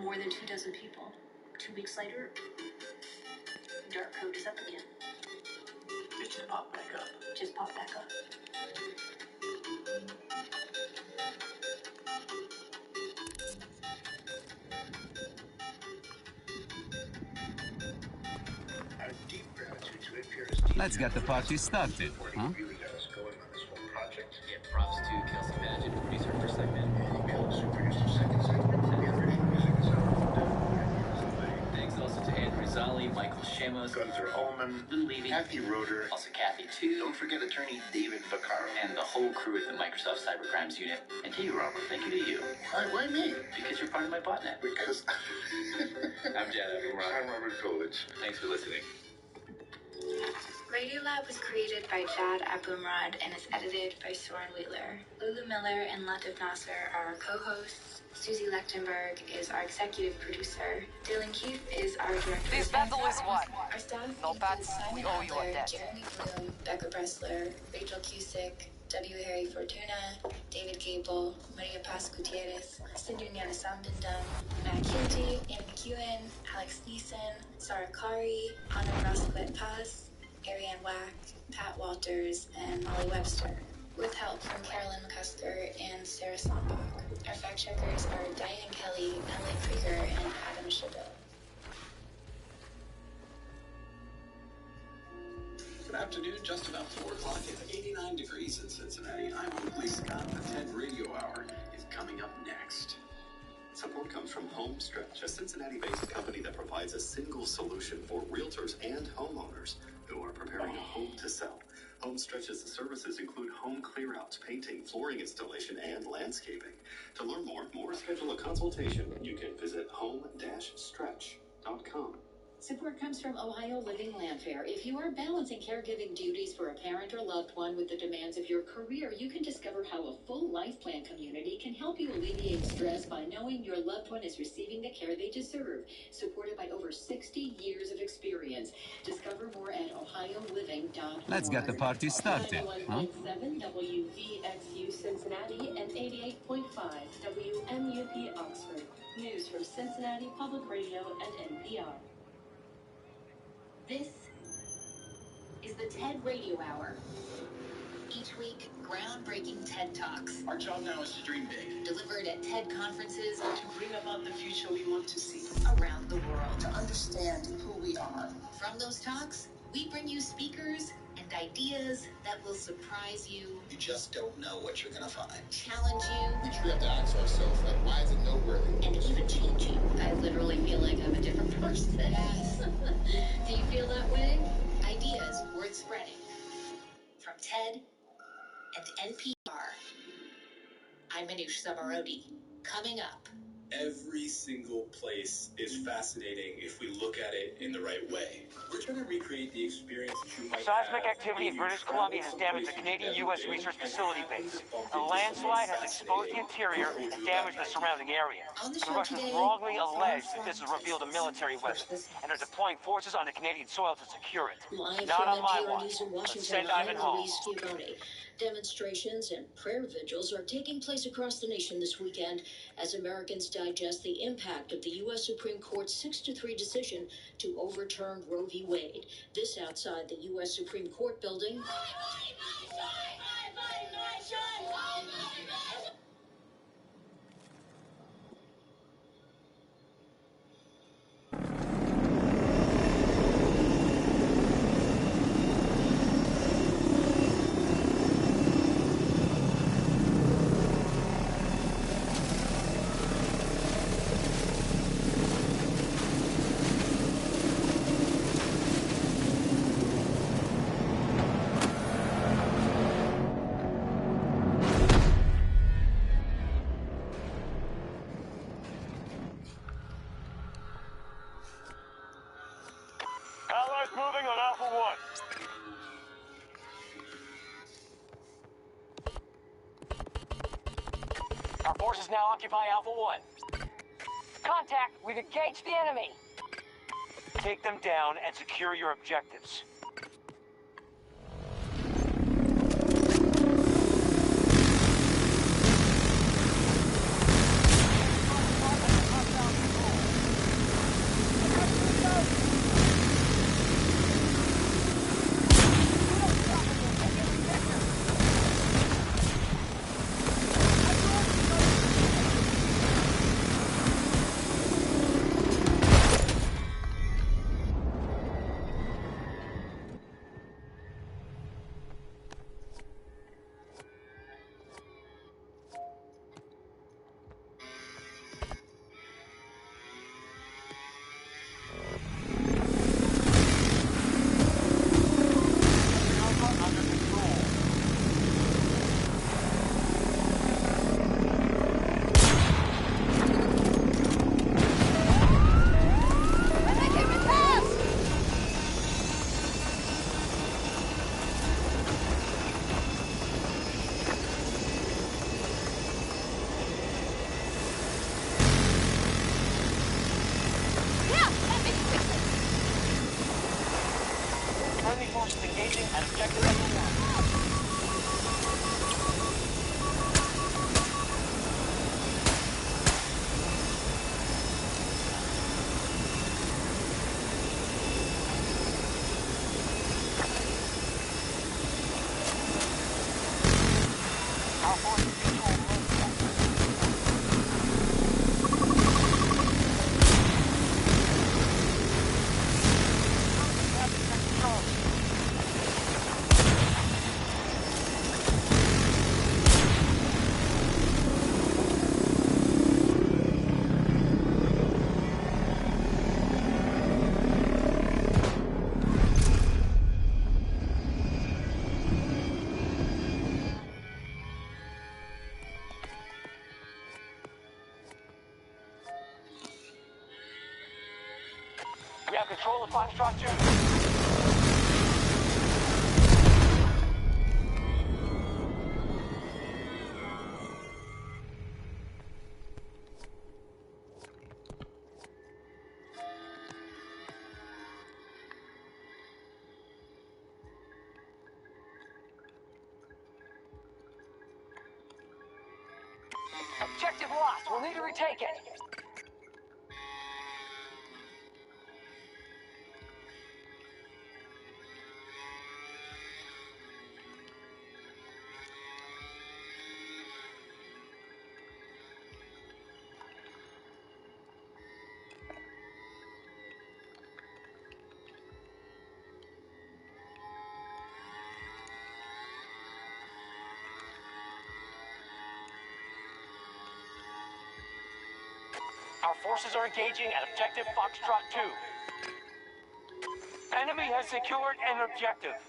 more than 24 people. 2 weeks later, dark code is up again. It just popped back up. Just popped back up. Our deep gratitude to NPR's Let's get the party started, huh? really got us going on this whole project. Yeah, props to Kelsey Badgett, producer for segment. Email us who produced our second segment. The original music is out. Thanks also to Andrew Zali, Michael Shamos, Gunther Ullman, Lou Levy, Kathy Roeder, also Kathy too, don't forget attorney David Vaccaro. and the whole crew at the Microsoft Cybercrimes Unit. And to you, Robert, thank you to you. Why me? Because you're part of my botnet. Because I'm Jad Abumrad. I'm Robert Kovich. Thanks for listening. Radiolab was created by Jad Abumrad and is edited by Soren Wheeler. Lulu Miller and Latif Nasser are our co-hosts. Susie Lechtenberg is our executive producer. Dylan Keefe is our director. This battle is won. Our staff No includes bats, Simon we owe you a Adler, debt. Jeremy Bloom, Becca Bressler, Rachel Cusick, W. Harry Fortuna, David Gable, Maria Paz Gutierrez, Sindhu Nyanasambindam, Matt Kilty, Anna McEwen, Alex Neeson, Sarah Kari, Anna Rosquet Paz, Ariane Wack, Pat Walters, and Molly Webster, with help from Carolyn McCusker and Sarah Slombach. Our fact checkers are Diane Kelly, Emily Krieger, and Adam Chabot. Good afternoon, just about 4 o'clock and 89 degrees in Cincinnati. I'm Lee Scott. The TED Radio Hour is coming up next. Support comes from Homestretch, a Cincinnati-based company that provides a single solution for realtors and homeowners who are preparing a home to sell. Homestretch's services include home clearouts, painting, flooring installation, and landscaping. To learn more or schedule a consultation, you can visit home-stretch.com. Support comes from Ohio Living Landfair. If you are balancing caregiving duties for a parent or loved one with the demands of your career, you can discover how a full life plan community can help you alleviate stress by knowing your loved one is receiving the care they deserve. Supported by over 60 years of experience. Discover more at ohioliving.org. Let's get the party started, huh? 91.7 WVXU Cincinnati and 88.5 WMUP Oxford. News from Cincinnati Public Radio and NPR. This is the TED Radio Hour. Each week, groundbreaking TED Talks. Our job now is to dream big. Delivered at TED conferences To bring about the future we want to see. around the world. To understand who we are. From those talks, we bring you speakers and ideas that will surprise you, You just don't know what you're gonna find. challenge you, We truly have to ask ourselves, like, why is it noteworthy? and even change you. I literally feel like I'm a different person. Yes. Do you feel that way? Ideas worth spreading. From TED and NPR. I'm Manoush Samarodi. Coming up. Every single place is fascinating if we look at it in the right way. We're trying to recreate the experience that you might Seismic have activity if in you British traveled Columbia has someplace damaged the you've Canadian never U.S. been research and facility happened base. to bump A into landslide has something exposed the interior fascinating. and damaged the surrounding area. On the The show Russians today, wrongly far allege that from this has revealed a Texas. military weapon First, and are deploying forces onto Canadian soil to secure it. Live Not from on my NPR watch. News in Let's Washington, send Ivan I'm home. Louise Schiavone. Demonstrations and prayer vigils are taking place across the nation this weekend as Americans digest the impact of the U.S. Supreme Court's 6-3 decision to overturn Roe v. Wade. This outside the U.S. Supreme Court building. Allies moving on Alpha 1. Our forces now occupy Alpha 1. Contact, we've engaged the enemy. Take them down and secure your objectives. Friendly forces engaging at objective Echo 1. Our forces control most sectors. We have control of Foxtrot 2. Objective lost. We'll need to retake it. Our forces are engaging at objective Foxtrot 2. Enemy has secured an objective.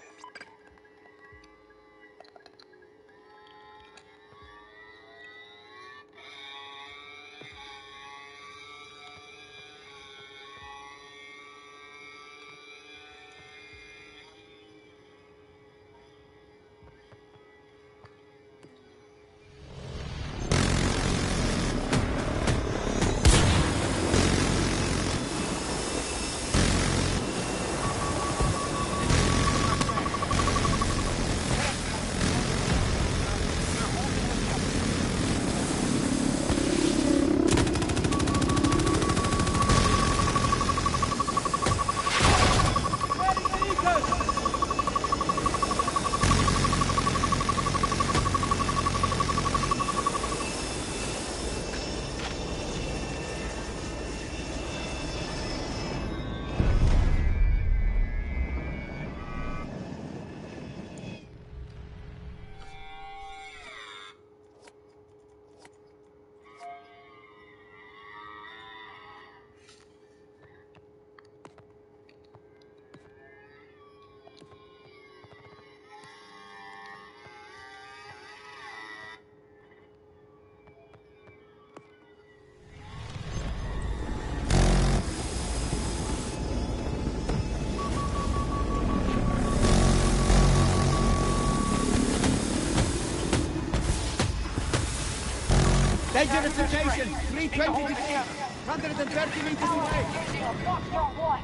Dangerous situation! 320 degrees! 130 meters away! Engaging on Foxtrot 1.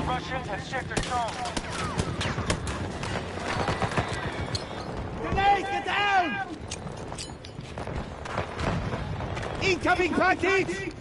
Russians have sector control. Grenade, get down! Incoming party!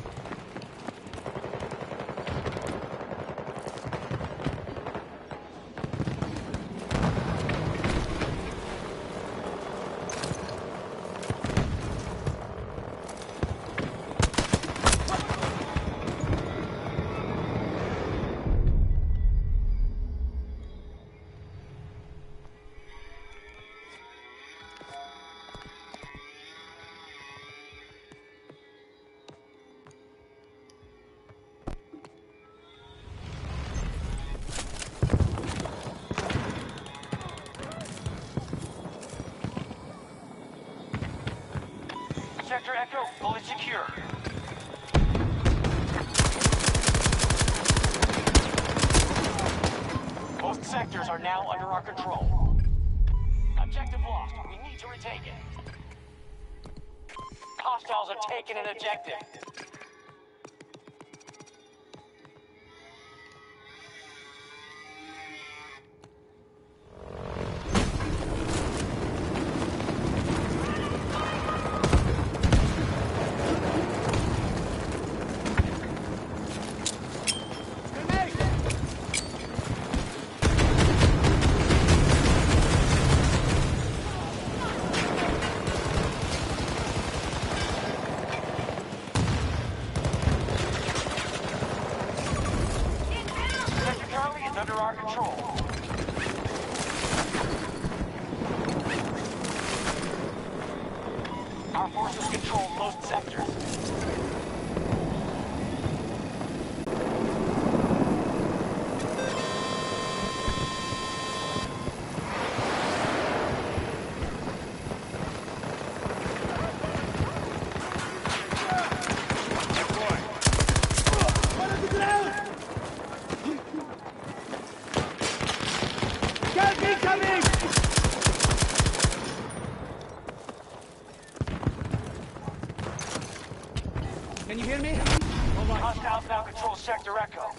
Sector Echo fully secure. Most sectors are now under our control. Objective lost. We need to retake it. Hostiles have taken an objective. Under our control. Our forces control most sectors. Can you hear me? Hostiles now control Sector Echo.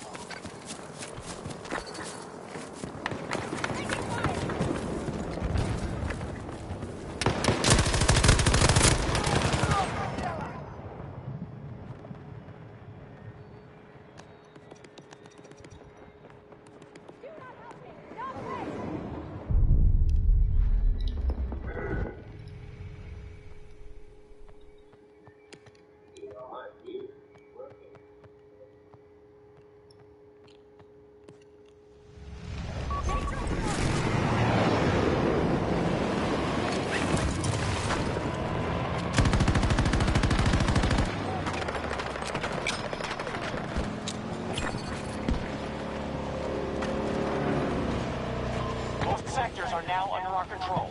Sectors are now under our control.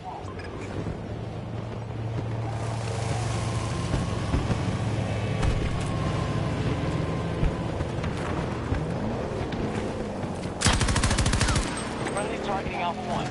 Friendly targeting Alpha 1.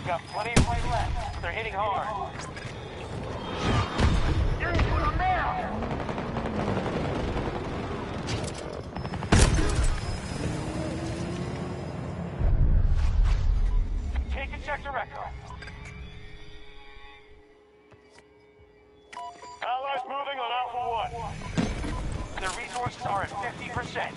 Got plenty of fight left. They're hitting hard. Taking Sector Echo. Allies moving on Alpha 1. Their resources are at 50%.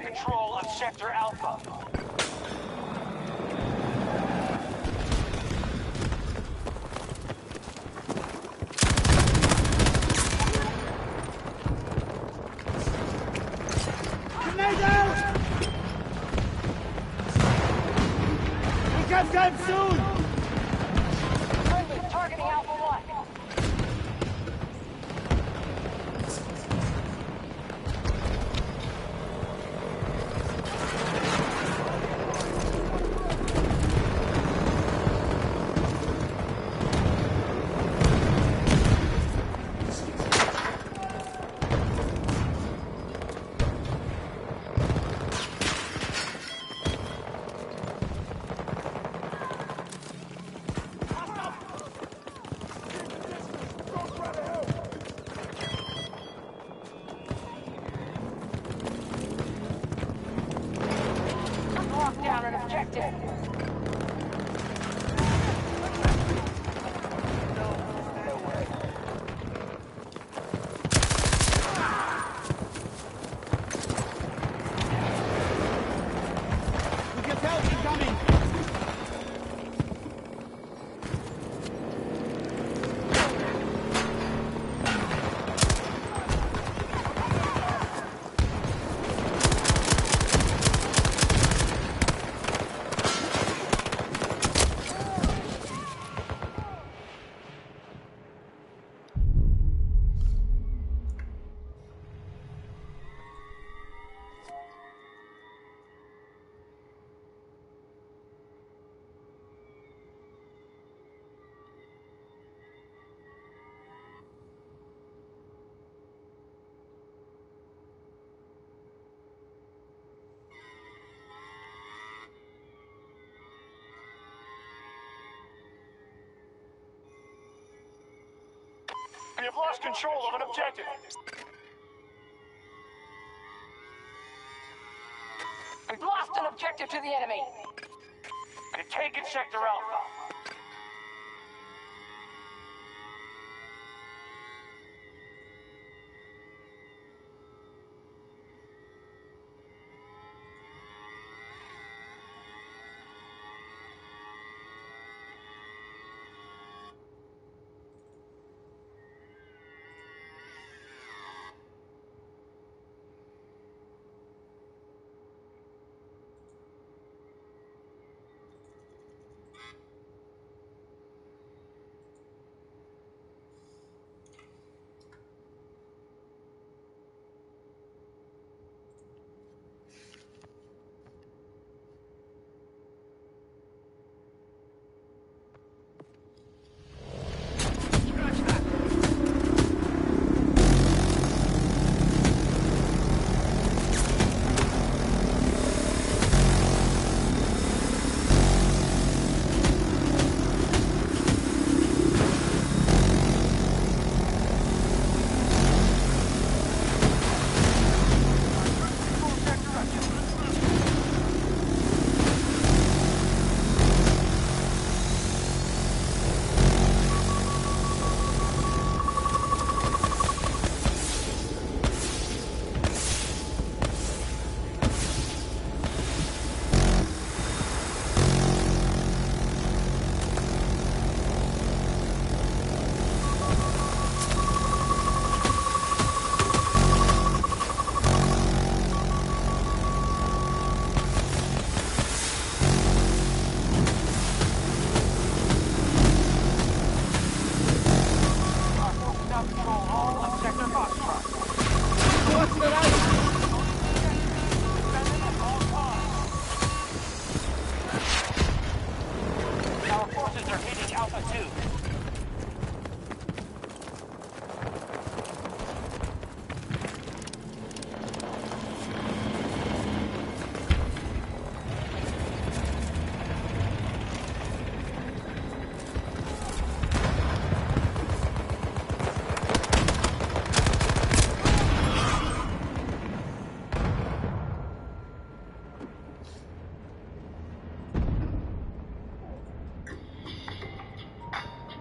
Control of Sector Alpha. Grenade out! We can come soon! Friendly, targeting Alpha 1. Lock down an objective. We can tell incoming! We have lost control of an objective. We've lost an objective to the enemy. We've taken Sector Alpha.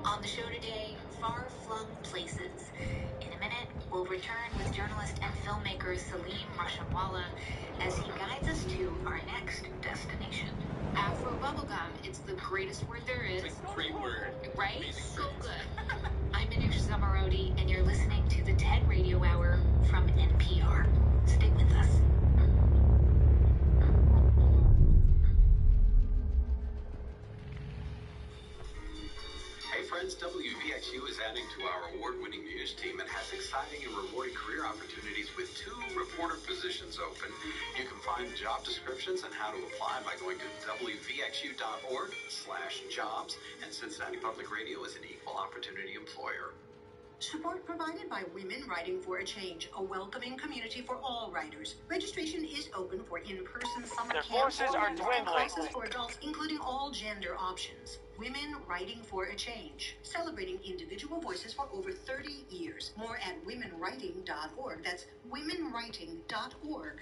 On the show today, far-flung places. In a minute, we'll return with journalist and filmmaker Salim Rashamwala as he guides us to our next destination. Afro bubblegum, it's the greatest word there is. It's a great word. Right? So good. I'm Manish Zamarodi, and you're listening to the TED Radio Hour from NPR. Stick with us. supporter positions open. You can find job descriptions and how to apply by going to wvxu.org/jobs. And Cincinnati Public Radio is an equal opportunity employer. Support provided by Women Writing for a Change, a welcoming community for all writers. Registration is open for in-person summer Their camps forces are and dwindling. classes for adults, including all gender options. Women Writing for a Change, celebrating individual voices for over 30 years. More at womenwriting.org. That's womenwriting.org.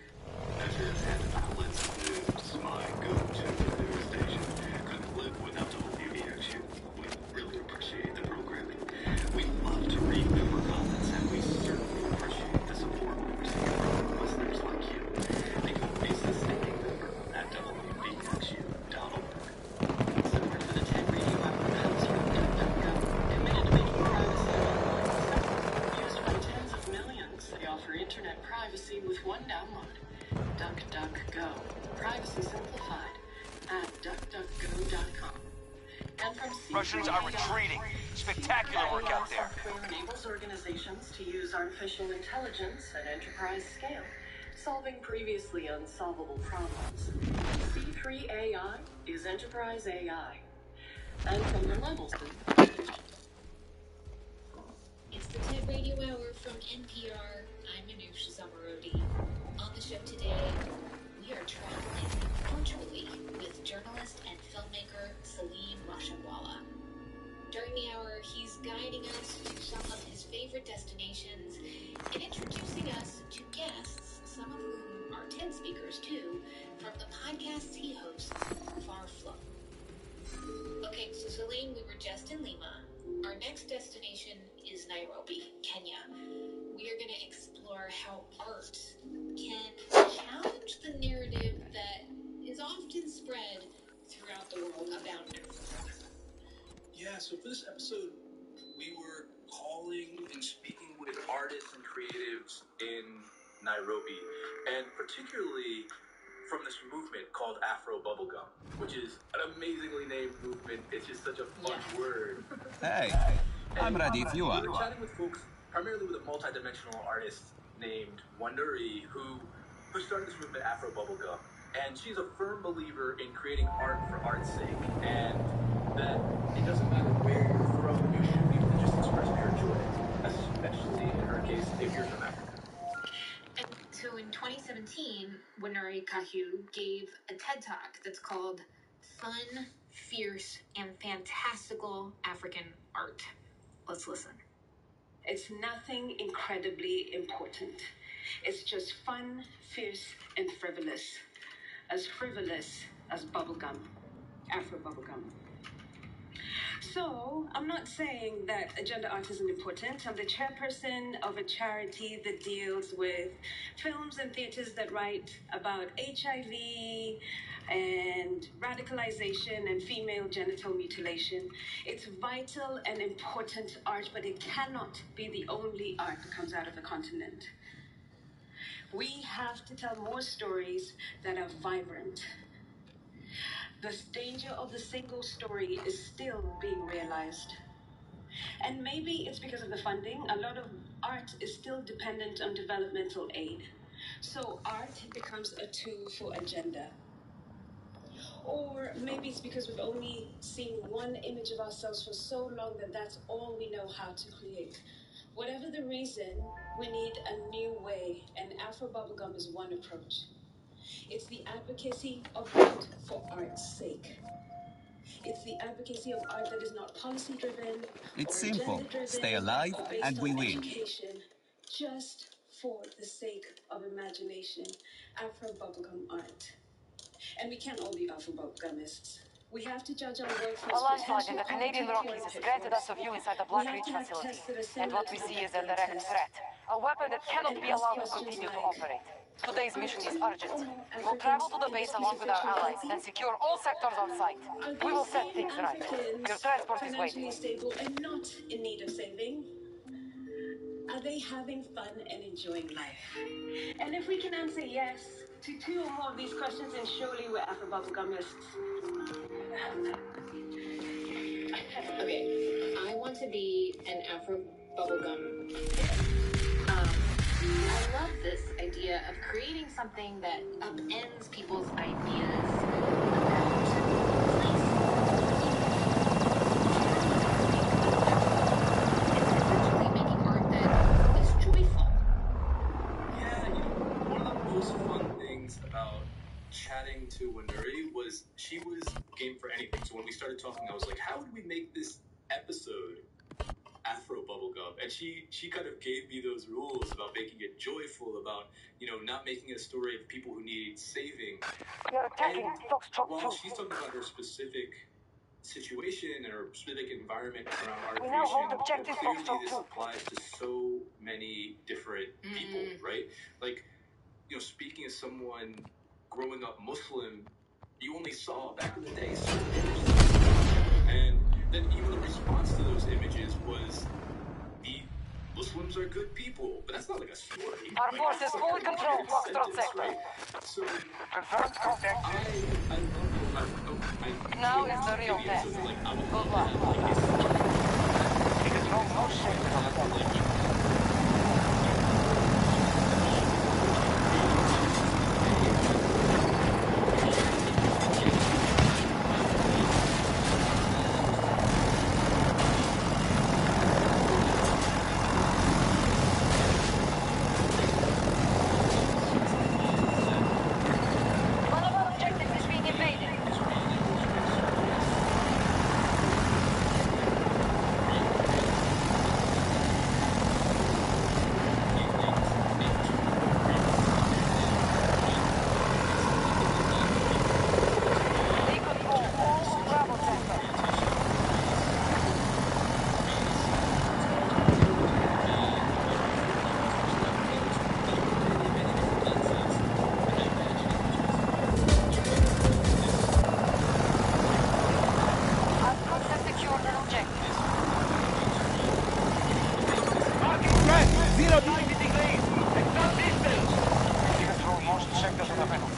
This is Outlets News, my go-to news station. Couldn't live without WVXU. We really appreciate the programming. We love to read member comments, and we certainly appreciate the support we receive from listeners like you. Become a sustaining member at WVXU.org. Support for the 10 Radio Hour comes from DuckDuckGo, committed to making privacy online simple. Used by tens of millions, they offer internet privacy with one download. DuckDuckGo. Privacy simplified at DuckDuckGo.com. And from Russians are retreating. Spectacular work out there. Software enables organizations to use artificial intelligence at enterprise scale, solving previously unsolvable problems. C3 AI is enterprise AI. And from the levels. It's the TED Radio Hour from NPR. I'm Manoush Zamarodi. On the show today, we are traveling virtually with journalist and filmmaker Salim Roshanwala. During the hour, he's guiding us to some of his favorite destinations and introducing us to guests, some of whom are TED speakers too, from the podcasts he hosts, Far Flung. Okay, so Salim, we were just in Lima. Our next destination is Nairobi, Kenya. We are going to explore how art can challenge the narrative that is often spread throughout the world about nerd. Yeah, so for this episode, we were calling and speaking with artists and creatives in Nairobi, and particularly from this movement called Afro Bubblegum, which is an amazingly named movement. It's just such a fun word. Hey, I'm ready if you are. We were chatting with folks, primarily with a multi-dimensional artist named Wanduri, who started this movement, Afro Bubblegum. And she's a firm believer in creating art for art's sake, and that it doesn't matter where you're from, you should be able to just express pure joy, especially in her case, if you're from Africa. And so in 2017, Winuri Kahu gave a TED Talk that's called Fun, Fierce, and Fantastical African Art. Let's listen. It's nothing incredibly important. It's just fun, fierce, and frivolous. As frivolous as bubblegum, Afro bubblegum. So, I'm not saying that agenda art isn't important. I'm the chairperson of a charity that deals with films and theaters that write about HIV and radicalization and female genital mutilation. It's vital and important art, but it cannot be the only art that comes out of the continent. We have to tell more stories that are vibrant. The danger of the single story is still being realized. And maybe it's because of the funding. A lot of art is still dependent on developmental aid. So art becomes a tool for agenda. Or maybe it's because we've only seen one image of ourselves for so long that that's all we know how to create. Whatever the reason, we need a new way, and Afro Bubblegum is one approach. It's the advocacy of art for art's sake. It's the advocacy of art that is not policy-driven. It's simple. Stay alive and we win. Education, just for the sake of imagination. Afro Bubblegum art. And we can't all be Afro Bubblegumists. We have to judge our work for its Alongside potential the Canadian Rockies has granted us a view inside the Black Ridge facility. And what we see is a direct threat. A weapon that cannot be allowed to continue to operate. Today's mission is urgent. We'll travel to the base along with our allies and secure all sectors on site. We will set things right. Your transport is waiting. Stable and not in need of saving. Are they having fun and enjoying life? And if we can answer yes to 2 or more of these questions, then surely we're Afro Bubblegumists. Okay, I want to be an Afro bubblegum. I love this idea of creating something that upends people's ideas about place. It's essentially making art that is joyful. Yeah, one of the most fun things about chatting to Wanuri was she was game for anything. So when we started talking, I was like, how would we make this episode Afro Bubblegum? And she kind of gave me those rules about making it joyful, about, not making it a story of people who need saving. You're attacking Foxtrot While 2. she's talking about her specific situation and her specific environment around art We now creation, hold objective clearly Foxtrot this 2. applies to so many different people, right? Like, speaking as someone growing up Muslim, you only saw back in the day certain images. And then even the response to those images was, the Muslims are good people. But that's not like a story. Our forces fully control Foxtrot sector. Right? So, Confirmed contact. I love Now is the real test. Good luck. We control most sectors on the network. One of our objectives is being invaded. They control all Bravo sector. Our troops have secured an objective. Threat! 0 90 degrees. Extract distance. We control most sectors on the network.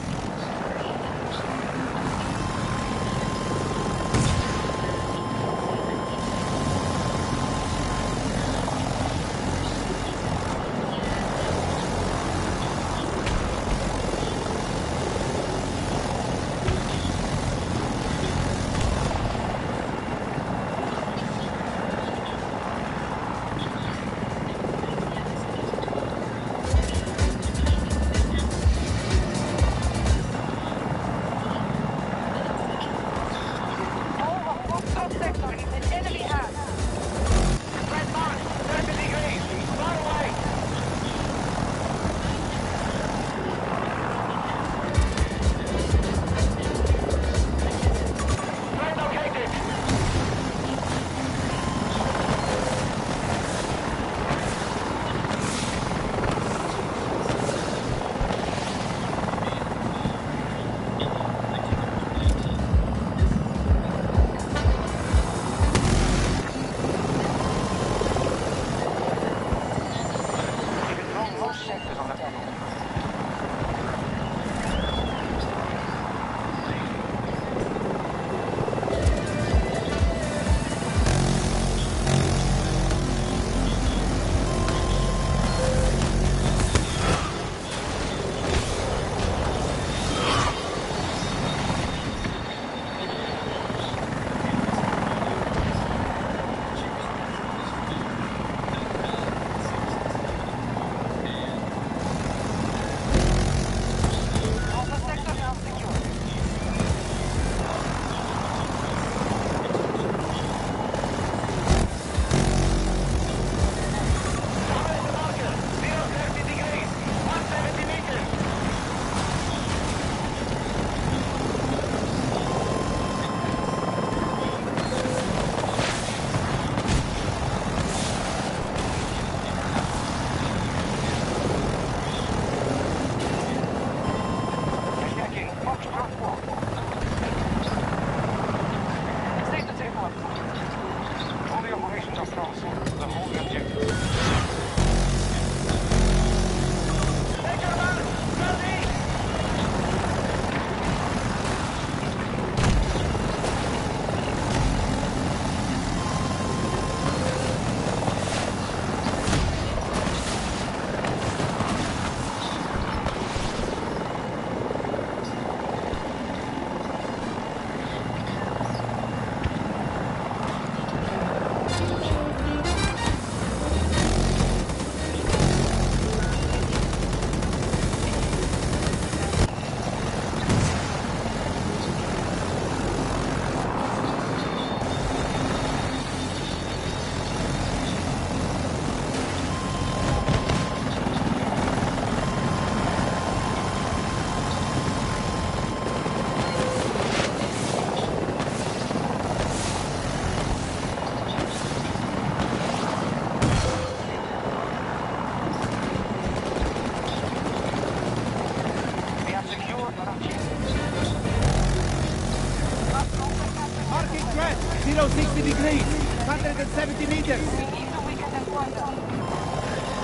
please. 170 meters. We need to weaken them further.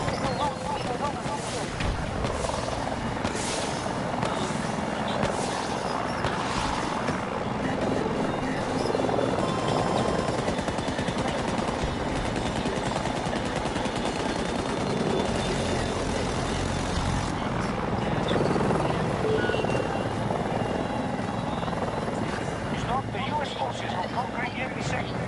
This will lose speed and help us escape. Stop, the U.S. forces will conquer every sector.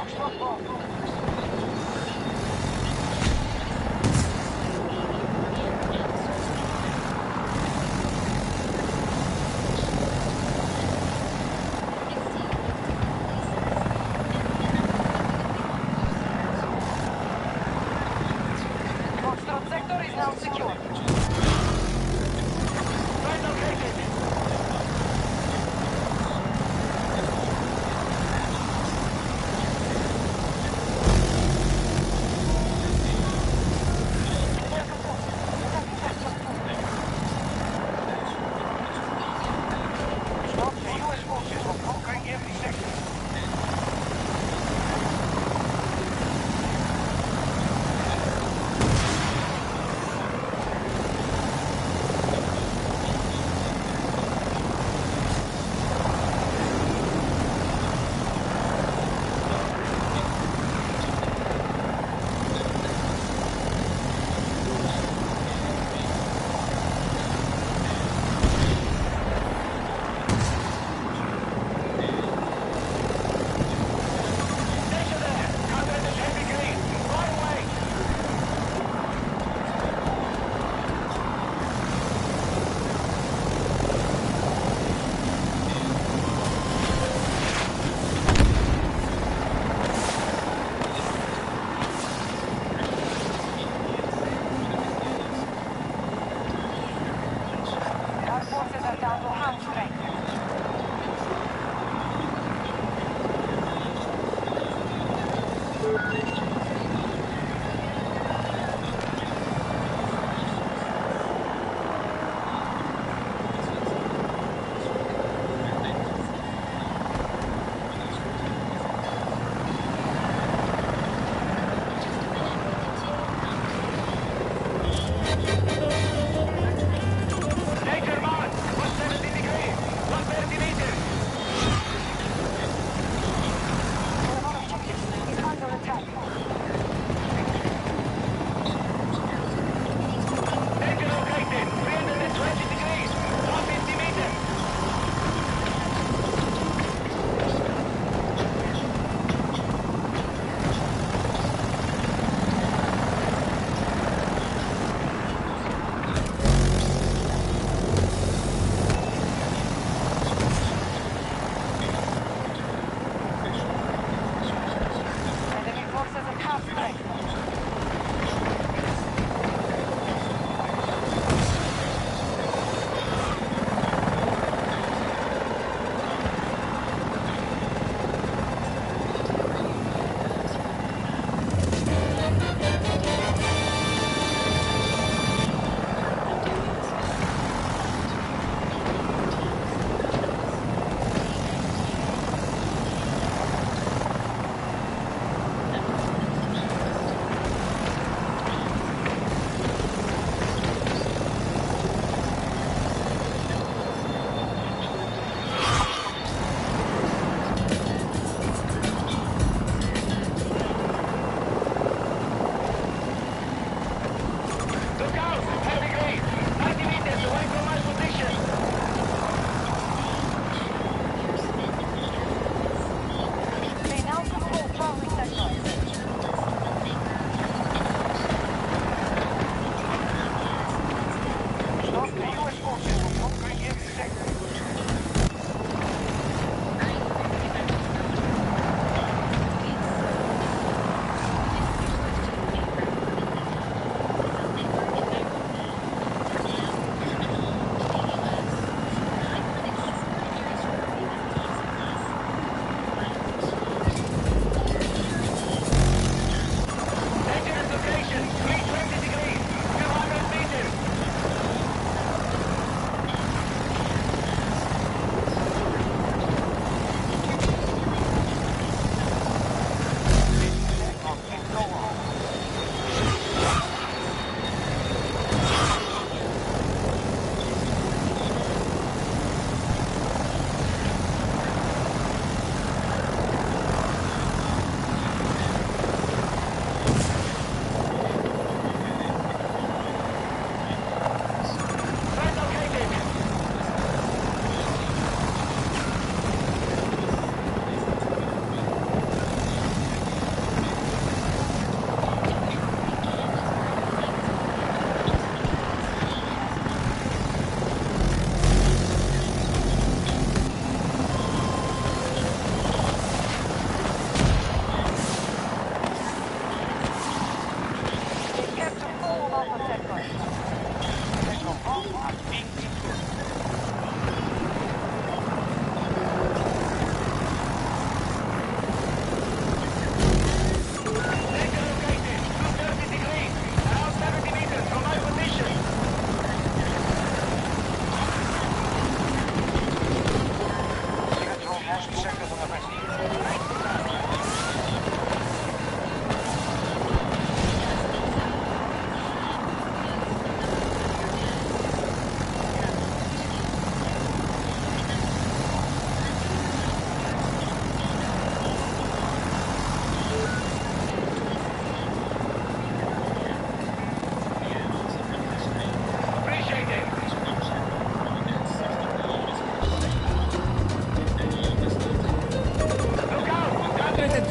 Foxtrot Bravo. Foxtrot sector is now secure. Threat located.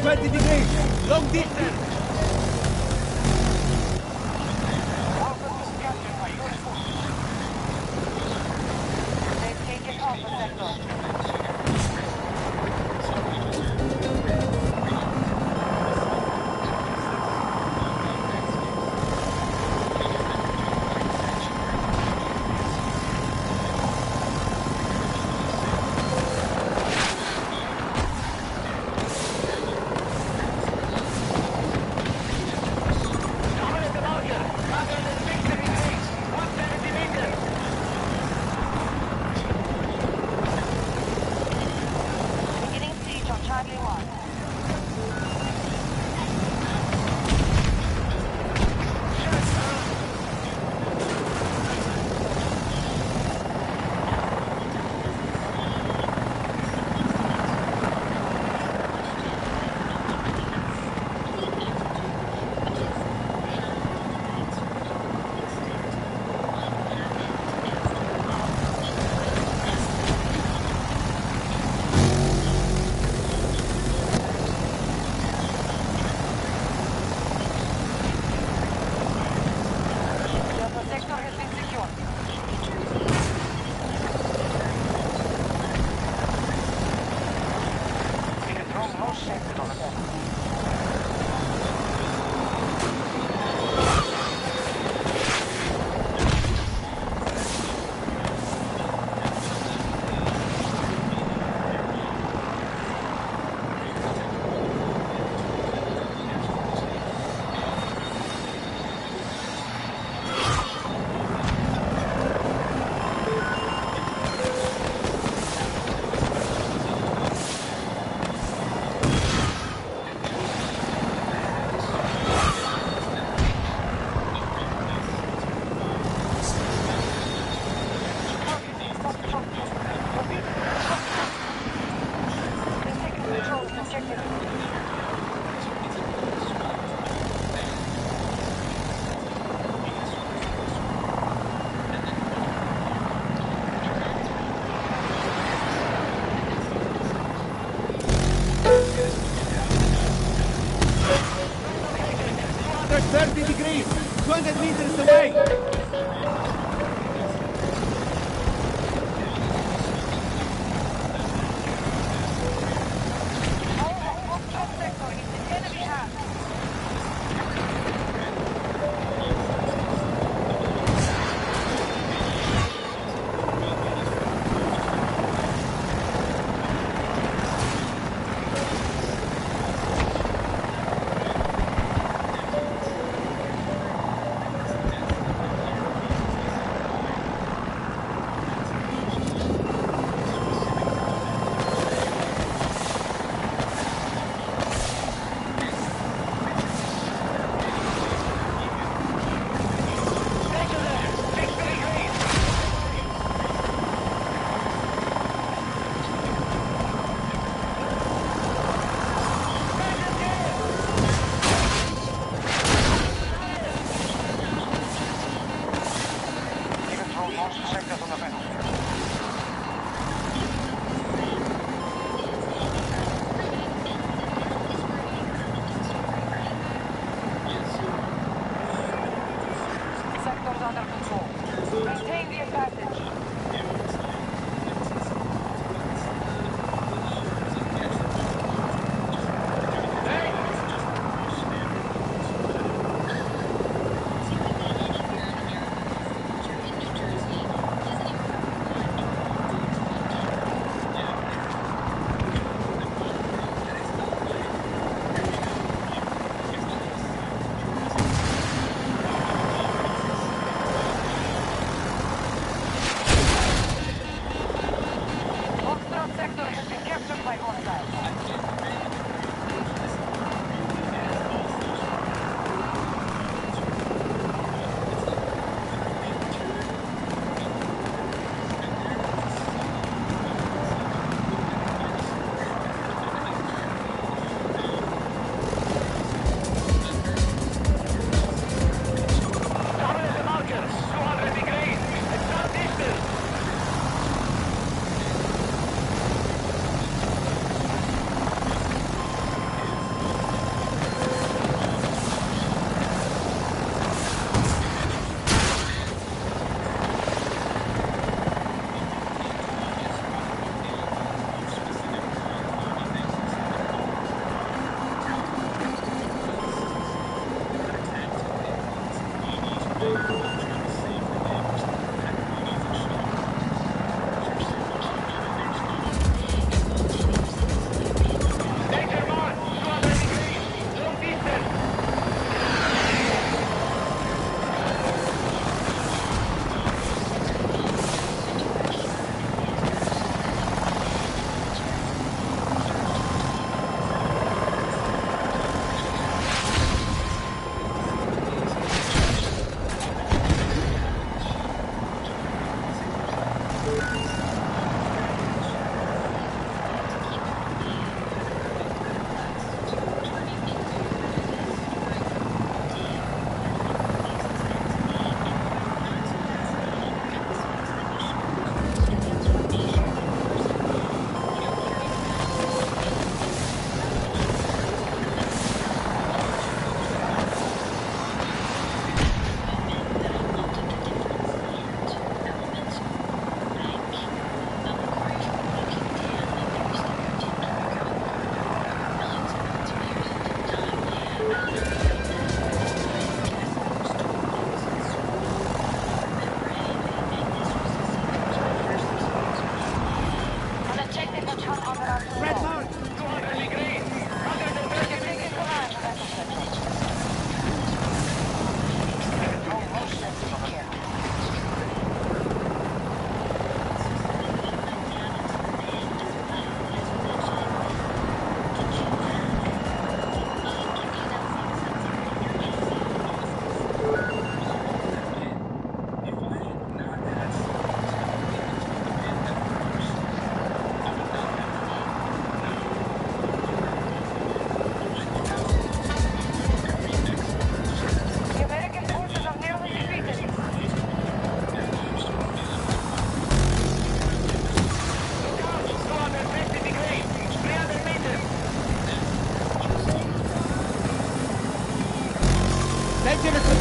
20 degrees. Long distance. They've taken Alpha Sector. Degrees, 200 meters away.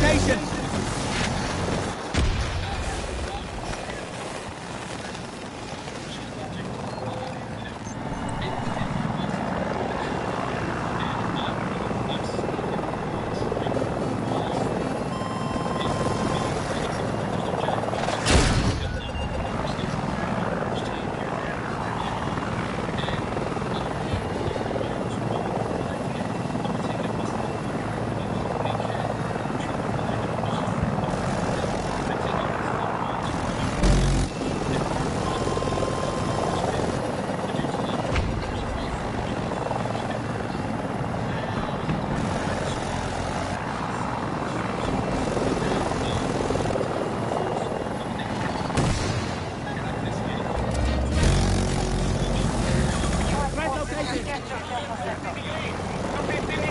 location!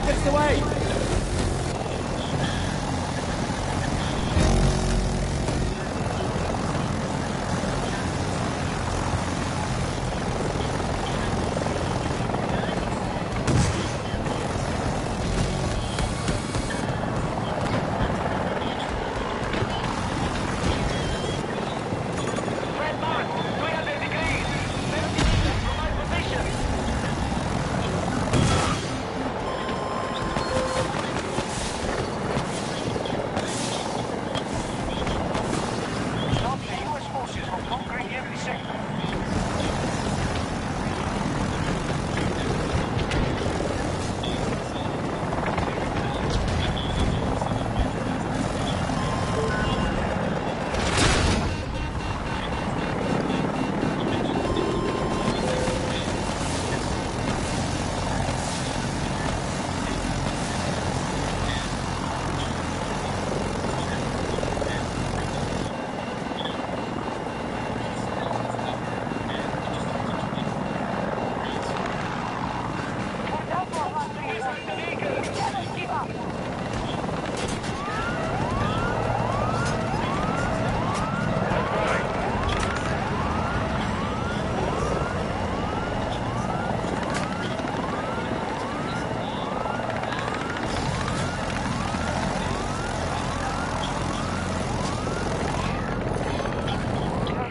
Fixed away! Red mark, 300 degrees, 70 meters from my position. Copy, U.S. forces will conquering every sector. We're down to our last reinforcements. We cannot give up.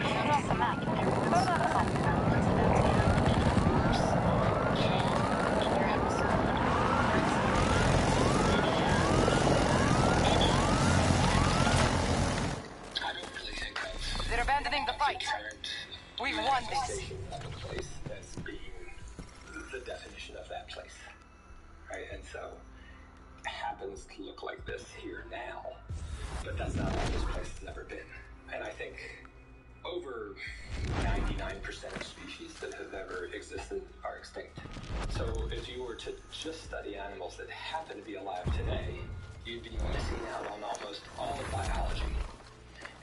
Here's the map. Burn out the map. I don't really think of They're abandoning the fight. current We've won this. manifestation of a place as being the definition of that place, right? And so it happens to look like this here now, but that's not what this place has ever been. And I think over 99% of species that have ever existed are extinct. So if you were to just study animals that happen to be alive today, you'd be missing out on almost all of biology.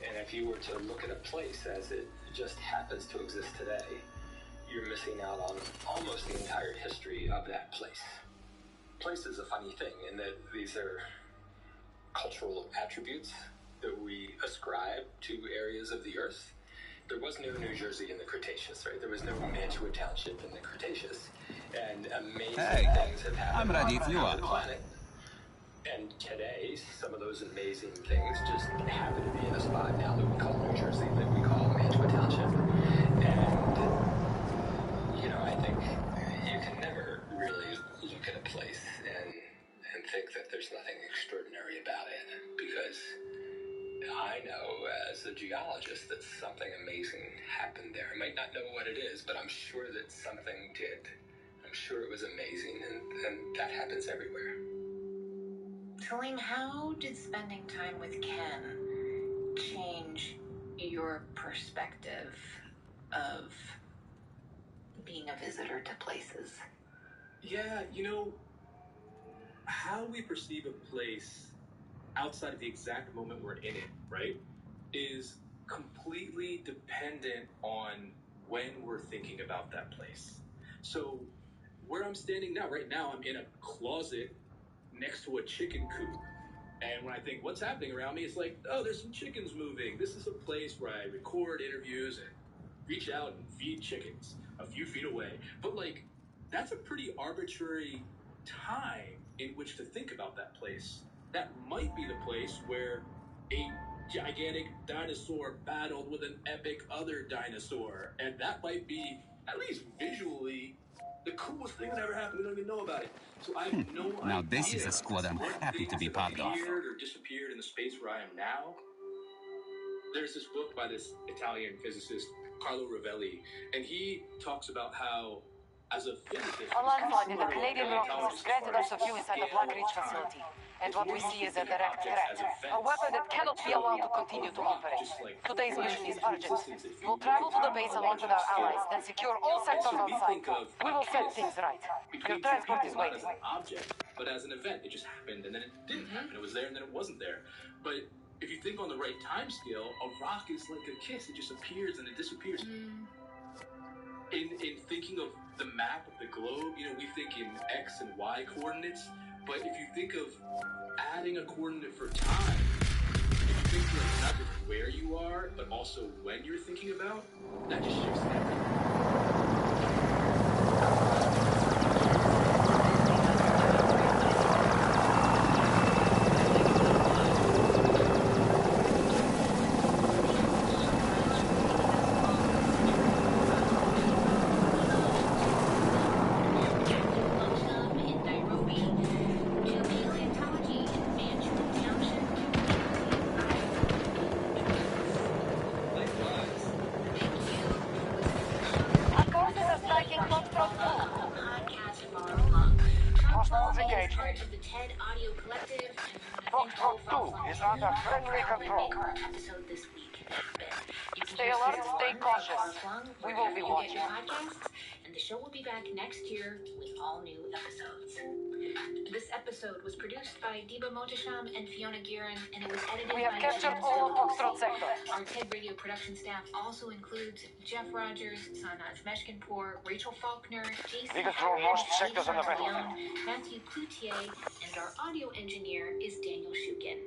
And if you were to look at a place as it just happens to exist today, you're missing out on almost the entire history of that place. Place is a funny thing in that these are cultural attributes that we ascribe to areas of the earth. There was no New Jersey in the Cretaceous, right? There was no Mantua Township in the Cretaceous. And amazing things have happened I'm ready if you on are. the planet. And today, some of those amazing things just happen to be in a spot now that we call New Jersey, that we call Mantua Township. And, you know, I think you can never really look at a place and think that there's nothing extraordinary about it, because I know as a geologist that something amazing happened there. I might not know what it is, but I'm sure that something did. I'm sure it was amazing, and that happens everywhere. Salim, how did spending time with Ken change your perspective of being a visitor to places? Yeah, you know, how we perceive a place outside of the exact moment we're in it, right, is completely dependent on when we're thinking about that place. So, where I'm standing now, right now, I'm in a closet next to a chicken coop. And when I think, what's happening around me, it's like, oh, there's some chickens moving. This is a place where I record interviews and reach out and feed chickens a few feet away. But, like, that's a pretty arbitrary time in which to think about that place. that might be the place where a gigantic dinosaur battled with an epic other dinosaur. And that might be, at least visually, the coolest thing that ever happened. We don't even know about it. So I have no idea. Now this is a squad I'm happy to be part of. Appeared or disappeared in the space where I am now. There's this book by this Italian physicist, Carlo Rovelli, and he talks about how, as a physicist, A landslide in the Canadian Rockies granted us a view inside the Black Ridge facility. And what we see is a direct threat. A weapon that cannot be allowed to continue to operate. Today's mission is urgent. We'll travel to the base along with our allies, then secure all sectors outside. We will set things right. Your transport is waiting. Not as an object, but as an event. It just happened, and then it didn't happen. It was there, and then it wasn't there. But if you think on the right time scale, a rock is like a kiss. It just appears and it disappears. In thinking of the map of the globe, you know, we think in X and Y coordinates. But if you think of adding a coordinate for time, if you think like not just where you are, but also when you're thinking about, that just shifts everything. Episode this week happened. Stay alert, stay cautious. We will be watching. Podcasts, and the show will be back next year with all new episodes. This episode was produced by Deba Motasham and Fiona Guerin, and it was edited by... We have captured all of Foxtrot sector. Our TED Radio production staff also includes Jeff Rogers, Sanaz Meshkinpour, Rachel Faulkner, Jason Leon, Matthew Cloutier, and our audio engineer is Daniel Shukin.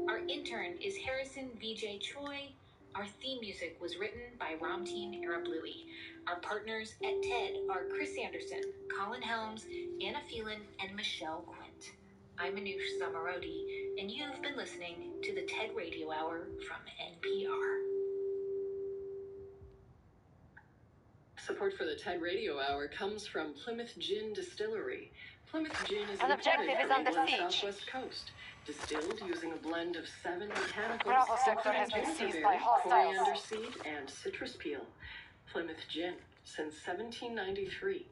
Our intern is Harrison VJ Choi. Our theme music was written by Ramteen Arablouei. Our partners at TED are Chris Anderson, Colin Helms, Anna Phelan, and Michelle Quint. I'm Manoush Zamarodi, and you've been listening to the TED Radio Hour from NPR. Support for the TED Radio Hour comes from Plymouth Gin Distillery. Plymouth Gin is an objective is on the Southwest Coast, distilled using a blend of 7 botanicals, Bravo sector has been seized by hostiles. Coriander seed, and citrus peel. Plymouth Gin, since 1793.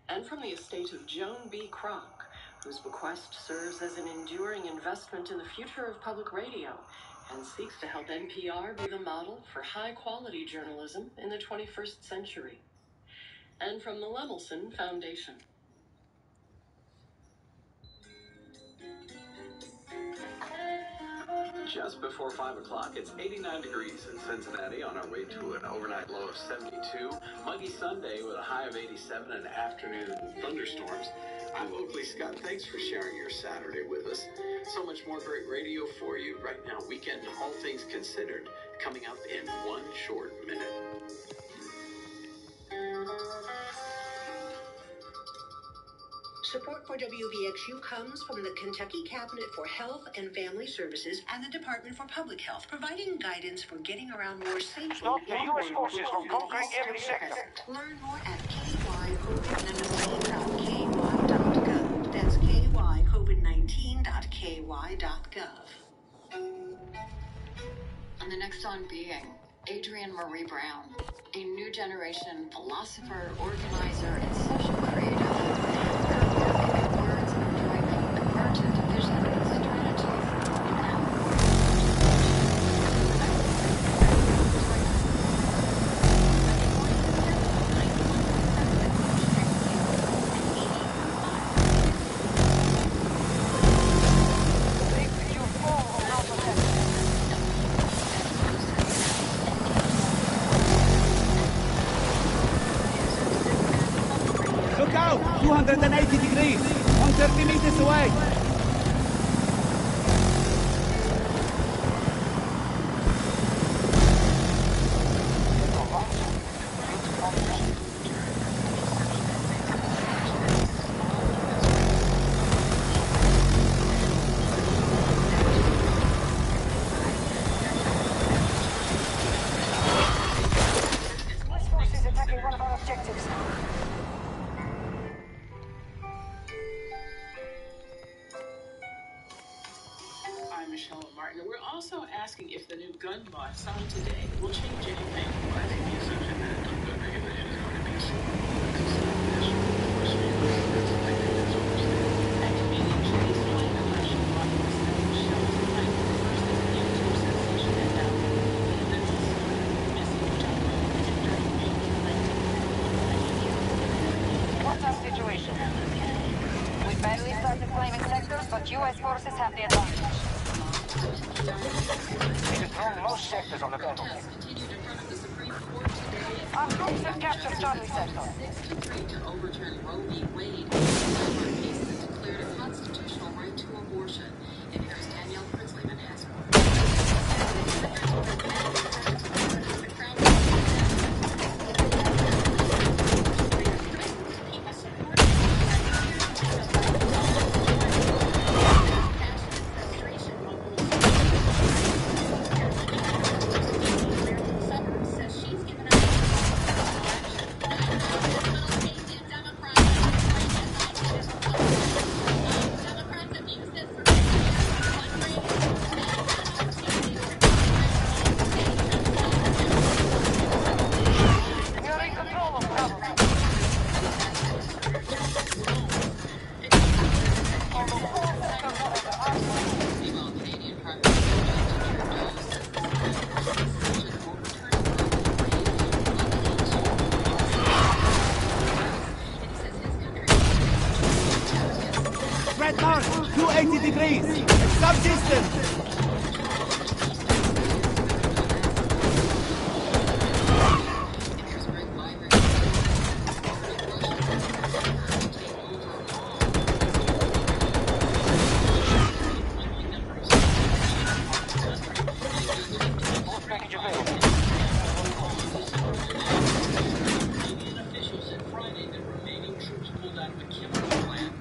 And from the estate of Joan B. Kroc, whose bequest serves as an enduring investment in the future of public radio and seeks to help NPR be the model for high-quality journalism in the 21st century. And from the Lemelson Foundation. Just before 5 o'clock, it's 89 degrees in Cincinnati on our way to an overnight low of 72. Muggy Sunday with a high of 87 and afternoon thunderstorms. I'm Oakley Scott. Thanks for sharing your Saturday with us. So much more great radio for you right now. Weekend, all things considered, coming up in one short minute. Support for WVXU comes from the Kentucky Cabinet for Health and Family Services and the Department for Public Health, providing guidance for getting around more safely. Stop the U.S. forces from conquering every sector. Learn more at kycovid19.ky.gov. That's kycovid19.ky.gov. On the next On Being, Adrienne Marie Brown, a new generation philosopher, organizer, and social creative. Look out! 280 degrees! 130 meters away! Martin. And we're also asking if the new gun law signed today will change anything. I think the assumption that gun regulation is going to be simple to stop this force field, that's, I think that's overstated. And Canadian Chinese flight election law shows like the first is the YouTube sensation and now the missing Jumbo during May 19th. What's our situation? We barely started claiming sectors, but U.S. forces have the advantage. They control most sectors on the battlefield. Our troops have captured Charlie Sector. 6-3 to overturn Roe v. Wade. The landmark case that declared a constitutional right to abortion. And here's Danielle Pritzleyman has more. You're in control of Bravo. Although all sectors are under our control. Meanwhile, Canadian Prime Minister Justin Trudeau says the decision overturning Roe v. Wade and he says his country Red mark, 280 degrees. Subdistance. Force package available. Canadian officials said Friday that remaining troops pulled out of a chemical plant.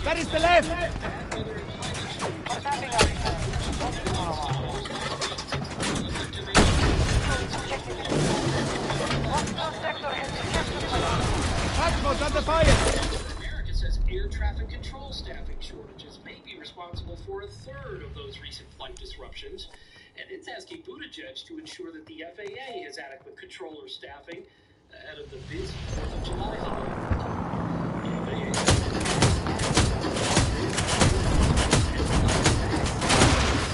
That is the left. Transport under fire. America says air traffic control staffing shortages may be responsible for a third of those recent flight disruptions. And it's asking Buttigieg to ensure that the FAA has adequate controller staffing ahead of the busy 4th of July holiday.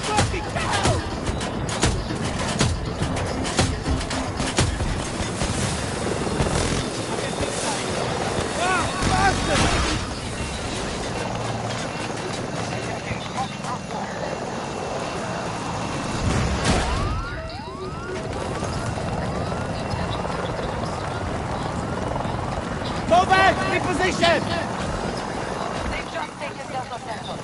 Fucking hell! Ah, bastard! Go back! Reposition! They've just taken Delta Central.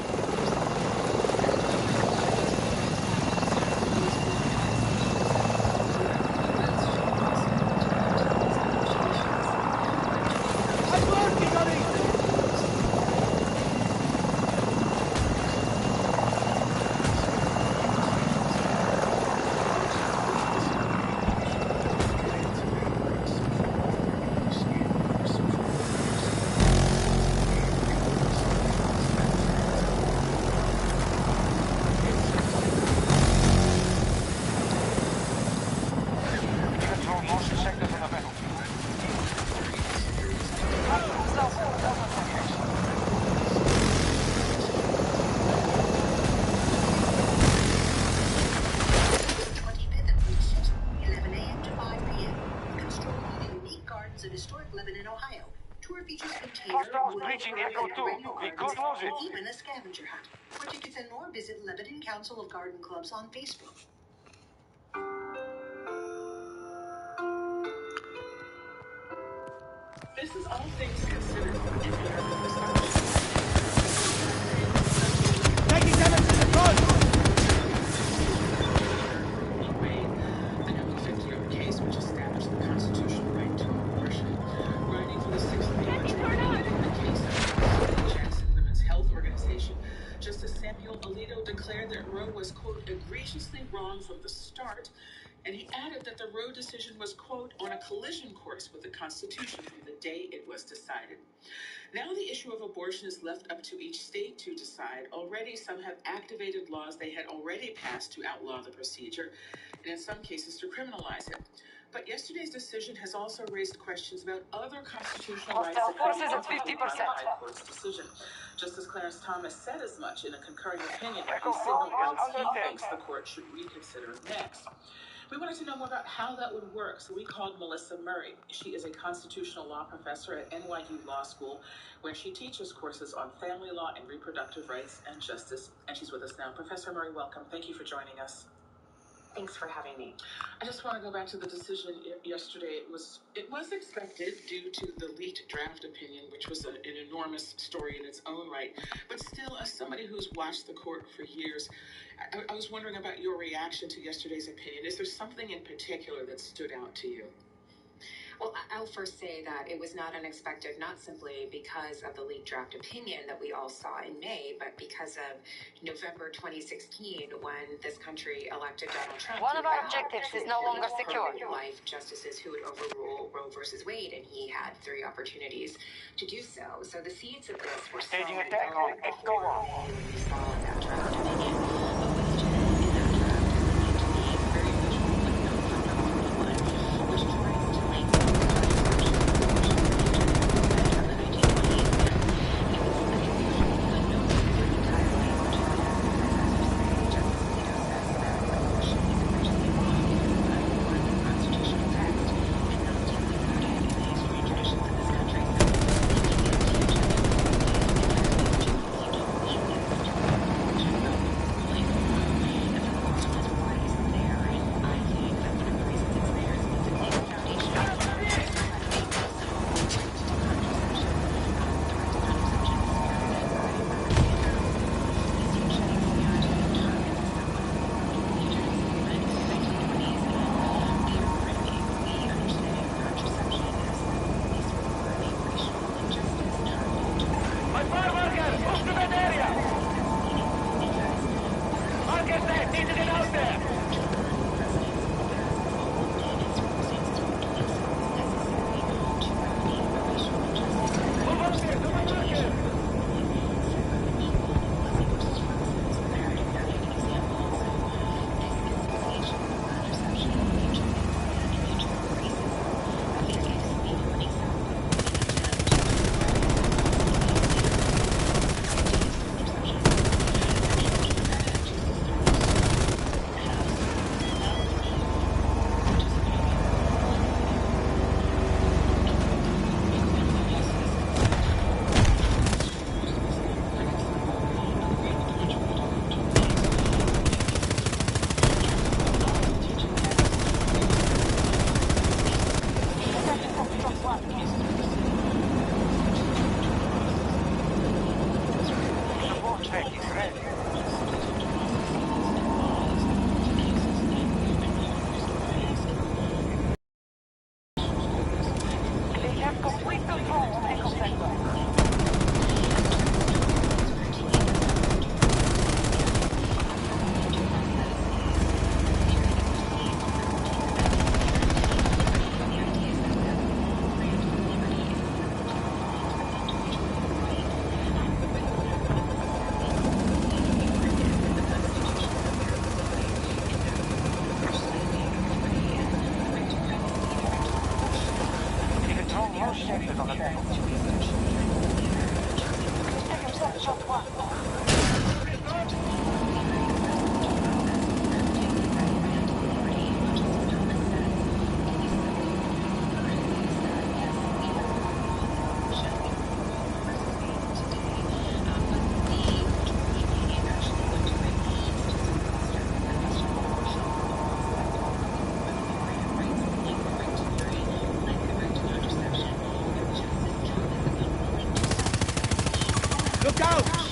breaching Echo 2. We could lose it. Even a scavenger hunt. For tickets and more, visit Lebanon Council of Garden Clubs on Facebook. This is all things considered from NPR this option. 97 to the front! The now 50-year case which established the constitutional right to abortion. Writing for the 6th Amendment in the case of Jackson Women's Health Organization, Justice Samuel Alito declared that Roe was, quote, egregiously wrong from the start, and he added that the Roe decision was, quote, on a collision course with the Constitution from the day it was decided. Now the issue of abortion is left up to each state to decide. Already some have activated laws they had already passed to outlaw the procedure, and in some cases to criminalize it. But yesterday's decision has also raised questions about other constitutional rights that could be Forces at 50%. the High Court's decision. Justice Clarence Thomas said as much in a concurring opinion where he signaled what he thinks the court should reconsider next. We wanted to know more about how that would work, so we called Melissa Murray. She is a constitutional law professor at NYU Law School, where she teaches courses on family law and reproductive rights and justice, and she's with us now. Professor Murray, welcome. Thank you for joining us. Thanks for having me. I just want to go back to the decision yesterday. It was expected due to the leaked draft opinion, which was an enormous story in its own right. But still, as somebody who's watched the court for years, I was wondering about your reaction to yesterday's opinion. Is there something in particular that stood out to you? Well, I'll first say that it was not unexpected, not simply because of the leaked draft opinion that we all saw in May, but because of November 2016, when this country elected Donald Trump. One of our objectives is no longer secure. Life justices who would overrule Roe versus Wade, and he had 3 opportunities to do so. So the seeds of this were Staging attack on Echo 1. We saw that draft opinion.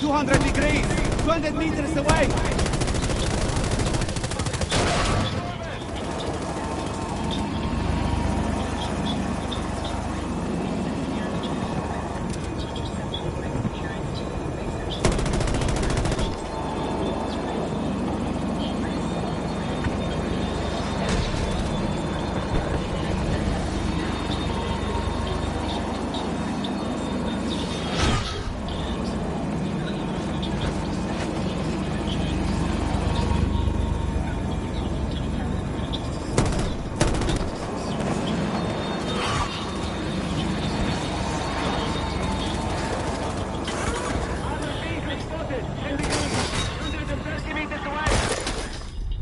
200 degrees, 200 meters away.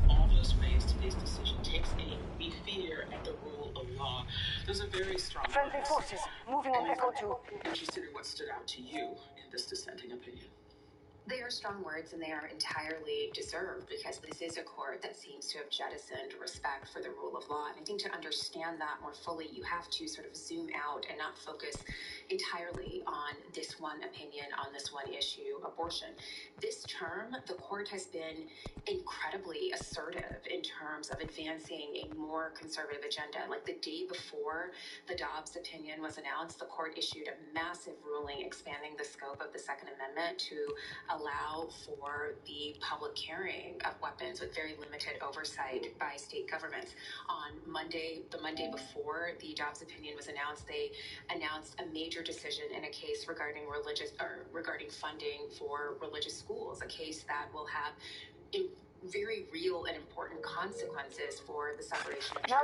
All those ways today's decision takes aim, we fear, at the rule of law. Those are very strong Friendly words. forces moving on Echo 2. Interested in what stood out to you in this dissenting opinion? They are strong words and they are entirely deserved because this is a court that seems to have jettisoned respect for the rule of law. And I think to understand that more fully, you have to sort of zoom out and not focus entirely on this one opinion, on this one issue, abortion. This term, the court has been incredibly assertive in terms of advancing a more conservative agenda. Like the day before the Dobbs opinion was announced, the court issued a massive ruling expanding the scope of the Second Amendment to allow for the public carrying of weapons with very limited oversight by state governments. On Monday, the Monday before the Dobbs opinion was announced, they announced a major decision in a case regarding regarding funding for religious schools, a case that will have very real and important consequences for the separation of church.